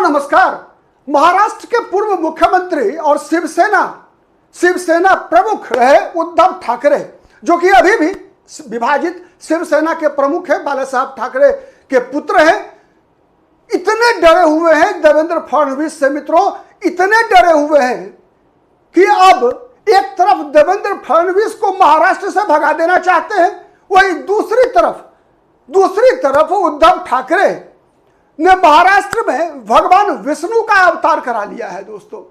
नमस्कार। महाराष्ट्र के पूर्व मुख्यमंत्री और शिवसेना प्रमुख रहे उद्धव ठाकरे, जो कि अभी भी विभाजित शिवसेना के प्रमुख हैं, बाला साहब ठाकरे के पुत्र हैं, इतने डरे हुए हैं देवेंद्र फडणवीस से मित्रों, इतने डरे हुए हैं कि अब एक तरफ देवेंद्र फडणवीस को महाराष्ट्र से भगा देना चाहते हैं, वही दूसरी तरफ उद्धव ठाकरे ने महाराष्ट्र में भगवान विष्णु का अवतार करा लिया है। दोस्तों,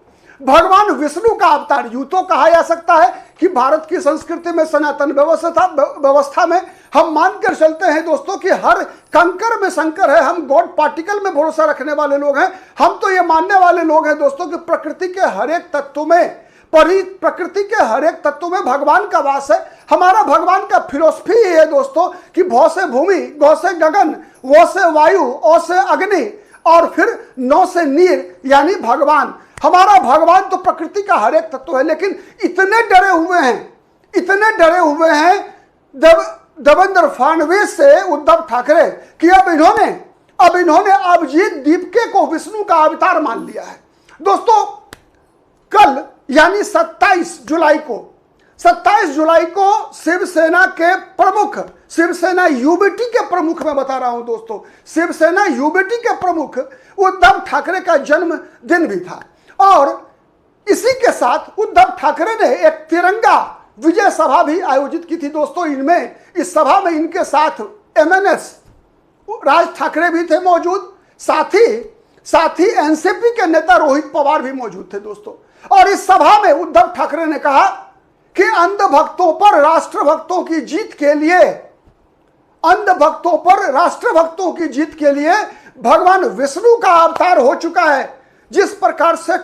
भगवान विष्णु का अवतार यूं तो कहा जा सकता है कि भारत की संस्कृति में, सनातन व्यवस्था में हम मानकर चलते हैं दोस्तों कि हर कंकर में शंकर है। हम गॉड पार्टिकल में भरोसा रखने वाले लोग हैं। हम तो ये मानने वाले लोग हैं दोस्तों कि प्रकृति के हर एक तत्व में भगवान का वास है। हमारा भगवान का फिलोसफी ये है दोस्तों कि भौ से भूमि, गौ से गगन, वो से वायु, ओ से अग्नि और फिर नौ से नीर, यानी भगवान। हमारा भगवान तो प्रकृति का हर एक तत्व है। लेकिन इतने डरे हुए हैं देवेंद्र फडणवीस से उद्धव ठाकरे कि अब इन्होंने अभिजीत दीपके को विष्णु का अवतार मान लिया है। दोस्तों, कल यानी 27 जुलाई को शिवसेना के प्रमुख, शिवसेना यूबीटी के प्रमुख मैं बता रहा हूं दोस्तों, शिवसेना यूबीटी के प्रमुख उद्धव ठाकरे का जन्मदिन भी था। और इसी के साथ उद्धव ठाकरे ने एक तिरंगा विजय सभा भी आयोजित की थी दोस्तों। इस सभा में इनके साथ MNS राज ठाकरे भी थे मौजूद, साथ ही एनसीपी के नेता रोहित पवार भी मौजूद थे दोस्तों। और इस सभा में उद्धव ठाकरे ने कहा कि अंधभक्तों पर राष्ट्रभक्तों की जीत के लिए भगवान विष्णु का अवतार हो चुका है। जिस प्रकार से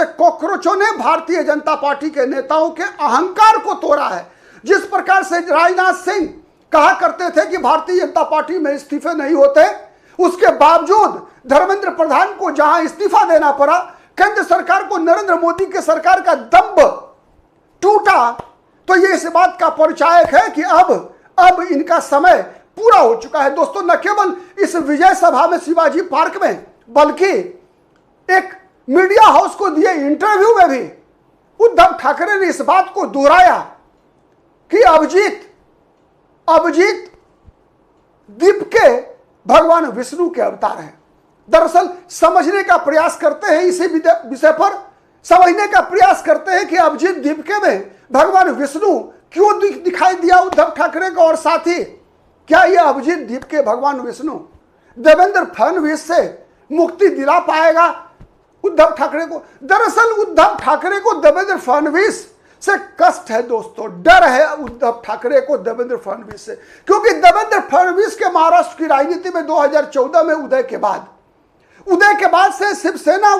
कॉकरोचों ने भारतीय जनता पार्टी के नेताओं के अहंकार को तोड़ा है, जिस प्रकार से राजनाथ सिंह कहा करते थे कि भारतीय जनता पार्टी में इस्तीफे नहीं होते, उसके बावजूद धर्मेंद्र प्रधान को जहां इस्तीफा देना पड़ा, केंद्र सरकार को नरेंद्र मोदी के सरकार का दम्भ टूटा, तो ये इस बात का परिचायक है कि अब इनका समय पूरा हो चुका है। दोस्तों, न केवल इस विजय सभा में शिवाजी पार्क में, बल्कि एक मीडिया हाउस को दिए इंटरव्यू में भी उद्धव ठाकरे ने इस बात को दोहराया कि अभिजीत दीपके भगवान विष्णु के अवतार हैं। दरअसल समझने का प्रयास करते हैं, इसी विषय पर समझने का प्रयास करते हैं कि अभिजीत दीपके में भगवान विष्णु क्यों दिखाई दिया उद्धव ठाकरे को, और साथ ही क्या यह अभिजीत दीपके भगवान विष्णु देवेंद्र फडणवीस से मुक्ति दिला पाएगा उद्धव ठाकरे को। दरअसल उद्धव ठाकरे को देवेंद्र फडणवीस से कष्ट है दोस्तों, डर है उद्धव ठाकरे को देवेंद्र फडणवीस से, क्योंकि देवेंद्र फडणवीस के महाराष्ट्र की राजनीति में 2014 में उदय के बाद से शिवसेना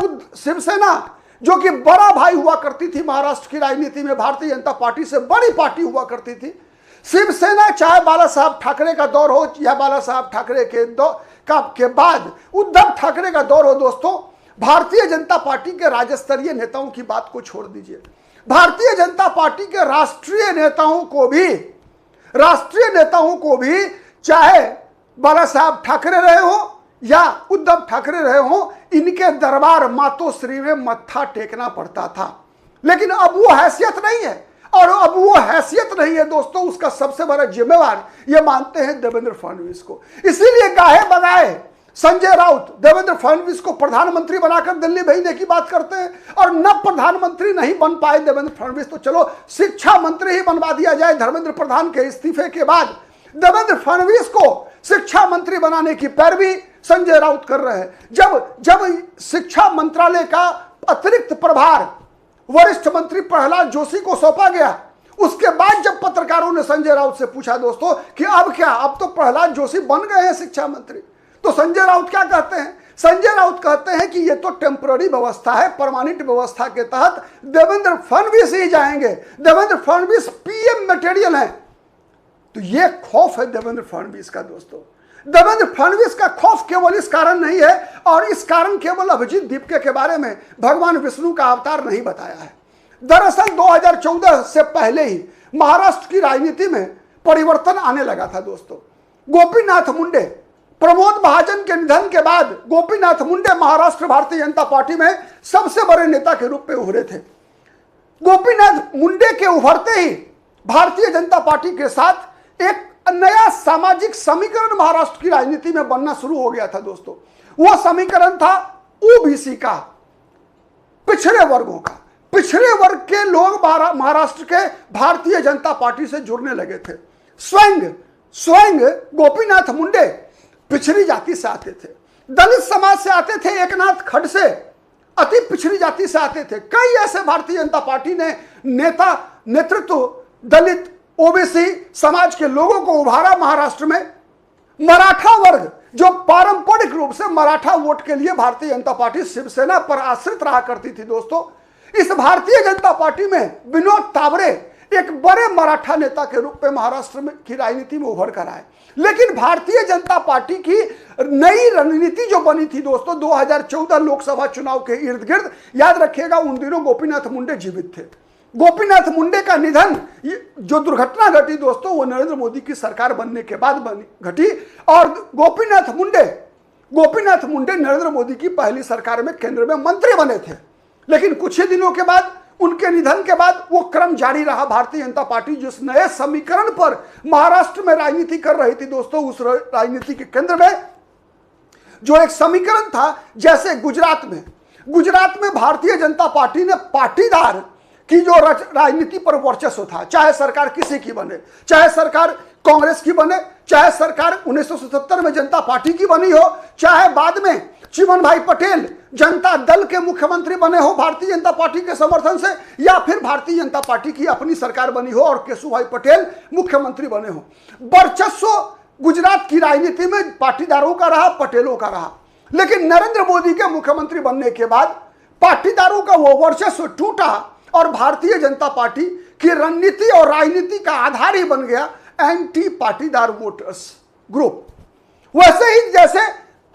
जो कि बड़ा भाई हुआ करती थी महाराष्ट्र की राजनीति में, भारतीय जनता पार्टी से बड़ी पार्टी हुआ करती थी शिवसेना, चाहे बाला साहब ठाकरे का दौर हो या बाला साहब ठाकरे के बाद उद्धव ठाकरे का दौर हो दोस्तों, भारतीय जनता पार्टी के राज्य स्तरीय नेताओं की बात को छोड़ दीजिए, भारतीय जनता पार्टी के राष्ट्रीय नेताओं को भी चाहे बाला साहब ठाकरे रहे हो या उद्धव ठाकरे रहे हो, इनके दरबार मातोश्री में मत्था टेकना पड़ता था। लेकिन अब वो हैसियत नहीं है, और अब वो हैसियत नहीं है दोस्तों, उसका सबसे बड़ा जिम्मेवार ये मानते हैं देवेंद्र फडणवीस को। इसीलिए गाहे बगाए संजय राउत देवेंद्र फडणवीस को प्रधानमंत्री बनाकर दिल्ली भेजने की बात करते हैं, और न प्रधानमंत्री नहीं बन पाए देवेंद्र फडणवीस, तो चलो शिक्षा मंत्री ही बनवा दिया जाए। धर्मेंद्र प्रधान के इस्तीफे के बाद देवेंद्र फडणवीस को शिक्षा मंत्री बनाने की पैरवी संजय राउत कर रहे हैं। जब शिक्षा मंत्रालय का अतिरिक्त प्रभार वरिष्ठ मंत्री प्रहलाद जोशी को सौंपा गया, उसके बाद जब पत्रकारों ने संजय राउत से पूछा दोस्तों कि अब तो प्रहलाद जोशी बन गए हैं शिक्षा मंत्री, तो संजय राउत क्या कहते हैं? संजय राउत कहते हैं कि ये तो टेम्पररी व्यवस्था है, परमानेंट व्यवस्था के तहत देवेंद्र फडणवीस ही जाएंगे, देवेंद्र फडणवीस PM मटेरियल है। तो ये खौफ है देवेंद्र फडणवीस का दोस्तों। देवेंद्र फडणवीस का खौफ केवल इस कारण नहीं है, और इस कारण केवल अभिजीत दीपके के बारे में भगवान विष्णु का अवतार नहीं बताया है। दरअसल 2014 से पहले ही महाराष्ट्र की राजनीति में परिवर्तन आने लगा था दोस्तों। गोपीनाथ मुंडे प्रमोद महाजन के निधन के बाद गोपीनाथ मुंडे महाराष्ट्र भारतीय जनता पार्टी में सबसे बड़े नेता के रूप में उभरे थे। गोपीनाथ मुंडे के उभरते ही भारतीय जनता पार्टी के साथ एक नया सामाजिक समीकरण महाराष्ट्र की राजनीति में बनना शुरू हो गया था दोस्तों। वह समीकरण था ओबीसी का, पिछड़े वर्गों का। पिछड़े वर्ग के लोग महाराष्ट्र के भारतीय जनता पार्टी से जुड़ने लगे थे। स्वयं गोपीनाथ मुंडे पिछड़ी जाति से आते थे, दलित समाज से आते थे, एकनाथ खड़से अति पिछड़ी जाति से आते थे। कई ऐसे भारतीय जनता पार्टी ने नेतृत्व दलित ओबीसी समाज के लोगों को उभारा महाराष्ट्र में। मराठा वर्ग जो पारंपरिक रूप से मराठा वोट के लिए भारतीय जनता पार्टी शिवसेना पर आश्रित रहा करती थी दोस्तों, इस भारतीय जनता पार्टी में विनोद तावरे एक बड़े मराठा नेता के रूप में महाराष्ट्र में की राजनीति में उभर कर आए। लेकिन भारतीय जनता पार्टी की नई रणनीति जो बनी थी दोस्तों 2014 लोकसभा चुनाव के इर्द गिर्द, याद रखिएगा उन दिनों गोपीनाथ मुंडे जीवित थे। गोपीनाथ मुंडे का निधन, जो दुर्घटना घटी दोस्तों, वो नरेंद्र मोदी की सरकार बनने के बाद घटी। और गोपीनाथ मुंडे नरेंद्र मोदी की पहली सरकार में केंद्र में मंत्री बने थे। लेकिन कुछ ही दिनों के बाद, उनके निधन के बाद वो क्रम जारी रहा। भारतीय जनता पार्टी जिस नए समीकरण पर महाराष्ट्र में राजनीति कर रही थी दोस्तों, उस राजनीति के केंद्र में जो एक समीकरण था, जैसे गुजरात में भारतीय जनता पार्टी ने पाटीदार की जो राजनीति पर वर्चस्व था, चाहे सरकार किसी की बने, चाहे सरकार कांग्रेस की बने, चाहे सरकार 1977 में जनता पार्टी की बनी हो, चाहे बाद में चिमन भाई पटेल जनता दल के मुख्यमंत्री बने हो भारतीय जनता पार्टी के समर्थन से, या फिर भारतीय जनता पार्टी की अपनी सरकार बनी हो और केशु भाई पटेल मुख्यमंत्री बने हो, वर्चस्व गुजरात की राजनीति में पाटीदारों का रहा, पटेलों का रहा। लेकिन नरेंद्र मोदी के मुख्यमंत्री बनने के बाद पाटीदारों का वो वर्चस्व टूटा और भारतीय जनता पार्टी की रणनीति और राजनीति का आधार ही बन गया एंटी पाटीदार वोटर्स ग्रुप। वैसे ही जैसे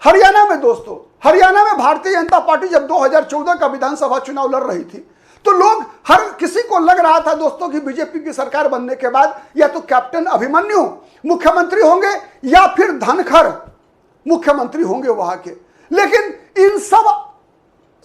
हरियाणा में दोस्तों, हरियाणा में भारतीय जनता पार्टी जब 2014 का विधानसभा चुनाव लड़ रही थी, तो लोग, हर किसी को लग रहा था दोस्तों कि बीजेपी की सरकार बनने के बाद या तो कैप्टन अभिमन्यु मुख्यमंत्री होंगे या फिर धनखड़ मुख्यमंत्री होंगे वहां के। लेकिन इन सब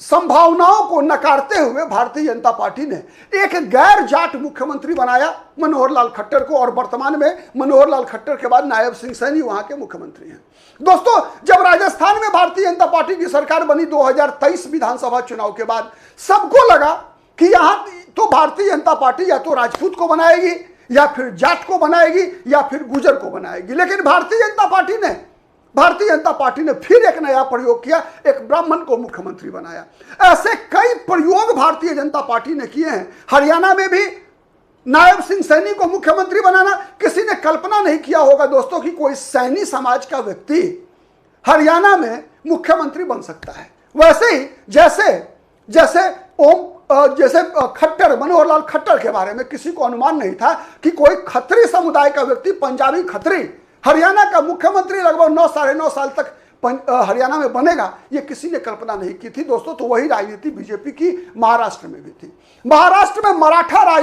संभावनाओं को नकारते हुए भारतीय जनता पार्टी ने एक गैर जाट मुख्यमंत्री बनाया मनोहर लाल खट्टर को, और वर्तमान में मनोहर लाल खट्टर के बाद नायब सिंह सैनी वहां के मुख्यमंत्री हैं। दोस्तों, जब राजस्थान में भारतीय जनता पार्टी की सरकार बनी 2023 विधानसभा चुनाव के बाद, सबको लगा कि यहां तो भारतीय जनता पार्टी या तो राजपूत को बनाएगी, या फिर जाट को बनाएगी, या फिर गुजर को बनाएगी। लेकिन भारतीय जनता पार्टी ने फिर एक नया प्रयोग किया, एक ब्राह्मण को मुख्यमंत्री बनाया। ऐसे कई प्रयोग भारतीय जनता पार्टी ने किए हैं। हरियाणा में भी नायब सिंह सैनी को मुख्यमंत्री बनाना, किसी ने कल्पना नहीं किया होगा दोस्तों कि कोई सैनी समाज का व्यक्ति हरियाणा में मुख्यमंत्री बन सकता है। वैसे ही जैसे खट्टर, मनोहर लाल खट्टर के बारे में किसी को अनुमान नहीं था कि कोई खत्री समुदाय का व्यक्ति, पंजाबी खत्री, हरियाणा का मुख्यमंत्री लगभग 9 साढ़े 9 साल तक हरियाणा में बनेगा, ये किसी ने कल्पना नहीं की थी दोस्तों। तो वही राजनीति बीजेपी की महाराष्ट्र में भी थी। महाराष्ट्र में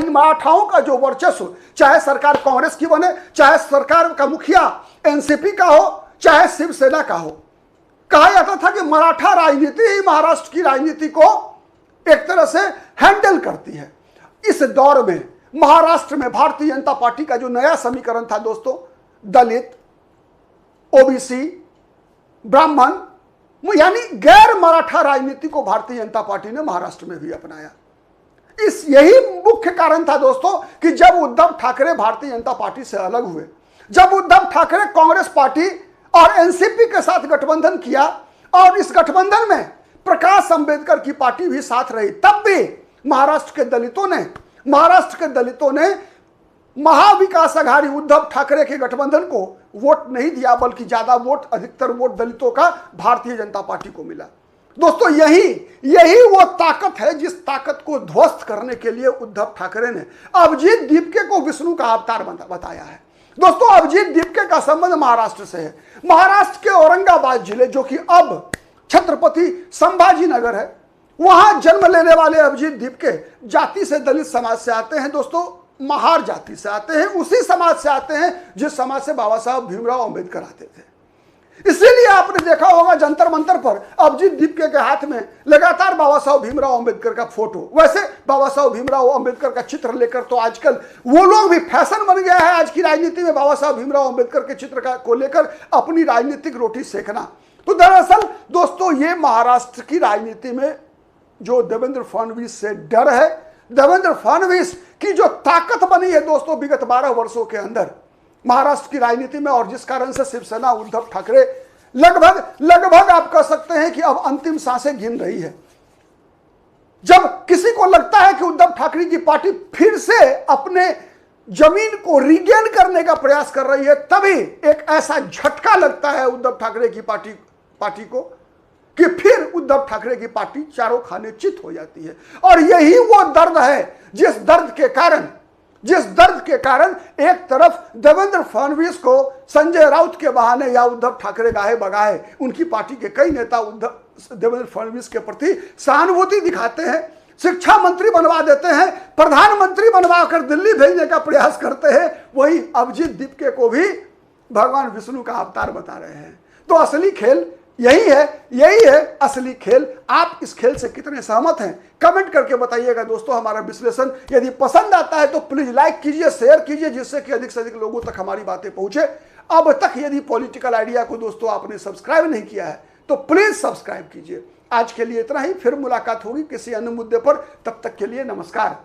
मराठाओं का जो वर्चस्व, चाहे सरकार कांग्रेस की बने, चाहे सरकार का मुखिया एनसीपी का हो, चाहे शिवसेना का हो, कहा जाता था कि मराठा राजनीति ही महाराष्ट्र की राजनीति को एक तरह से हैंडल करती है। इस दौर में महाराष्ट्र में भारतीय जनता पार्टी का जो नया समीकरण था दोस्तों, दलित, ओबीसी, ब्राह्मण, यानी गैर मराठा राजनीति को भारतीय जनता पार्टी ने महाराष्ट्र में भी अपनाया। यही मुख्य कारण था दोस्तों कि जब उद्धव ठाकरे भारतीय जनता पार्टी से अलग हुए, जब उद्धव ठाकरे कांग्रेस पार्टी और एनसीपी के साथ गठबंधन किया, और इस गठबंधन में प्रकाश अंबेडकर की पार्टी भी साथ रही, तब भी महाराष्ट्र के दलितों ने महाविकास अघाड़ी उद्धव ठाकरे के गठबंधन को वोट नहीं दिया, बल्कि ज्यादा वोट, अधिकतर वोट दलितों का भारतीय जनता पार्टी को मिला। दोस्तों, यही वो ताकत है जिस ताकत को ध्वस्त करने के लिए उद्धव ठाकरे ने अभिजीत दीपके को विष्णु का अवतार बताया है। दोस्तों, अभिजीत दीपके का संबंध महाराष्ट्र से है। महाराष्ट्र के औरंगाबाद जिले, जो कि अब छत्रपति संभाजी नगर है, वहां जन्म लेने वाले अभिजीत दीपके जाति से दलित समाज से आते हैं दोस्तों, महार जाति से आते हैं, उसी समाज से आते हैं जिस समाज से बाबा साहब भीमराव अंबेडकर आते थे। इसीलिए आपने देखा होगा जंतर मंतर पर अभिजीत दीपके के हाथ में लगातार बाबा साहब भीमराव अंबेडकर का फोटो, वैसे बाबा साहब भीमराव अंबेडकर का चित्र लेकर तो आजकल वो लोग भी फैशन बन गया है आज की राजनीति में, बाबा साहब भीमराव अंबेडकर के चित्र को लेकर अपनी राजनीतिक रोटी सेकना। तो दरअसल दोस्तों ये महाराष्ट्र की राजनीति में जो देवेंद्र फडणवीस से डर है, देवेंद्र फडणवीस की जो ताकत बनी है दोस्तों विगत 12 वर्षों के अंदर महाराष्ट्र की राजनीति में, और जिस कारण से शिवसेना उद्धव ठाकरे लगभग आप कह सकते हैं कि अब अंतिम सांसें गिन रही है। जब किसी को लगता है कि उद्धव ठाकरे की पार्टी फिर से अपने जमीन को रिगेन करने का प्रयास कर रही है, तभी एक ऐसा झटका लगता है उद्धव ठाकरे की पार्टी को कि फिर उद्धव ठाकरे की पार्टी चारों खाने चित हो जाती है। और यही वो दर्द है जिस दर्द के कारण एक तरफ देवेंद्र फडणवीस को संजय राउत के बहाने या उद्धव ठाकरे गाहे बगाहे उनकी पार्टी के कई नेता देवेंद्र फडणवीस के प्रति सहानुभूति दिखाते हैं, शिक्षा मंत्री बनवा देते हैं, प्रधानमंत्री बनवाकर दिल्ली भेजने का प्रयास करते हैं, वही अभिजीत दीपके को भी भगवान विष्णु का अवतार बता रहे हैं। तो असली खेल यही है असली खेल। आप इस खेल से कितने सहमत हैं कमेंट करके बताइएगा दोस्तों। हमारा विश्लेषण यदि पसंद आता है तो प्लीज लाइक कीजिए, शेयर कीजिए, जिससे कि अधिक से अधिक लोगों तक हमारी बातें पहुंचे। अब तक यदि पॉलिटिकल आइडिया को दोस्तों आपने सब्सक्राइब नहीं किया है तो प्लीज सब्सक्राइब कीजिए। आज के लिए इतना ही, फिर मुलाकात होगी किसी अन्य मुद्दे पर, तब तक के लिए नमस्कार।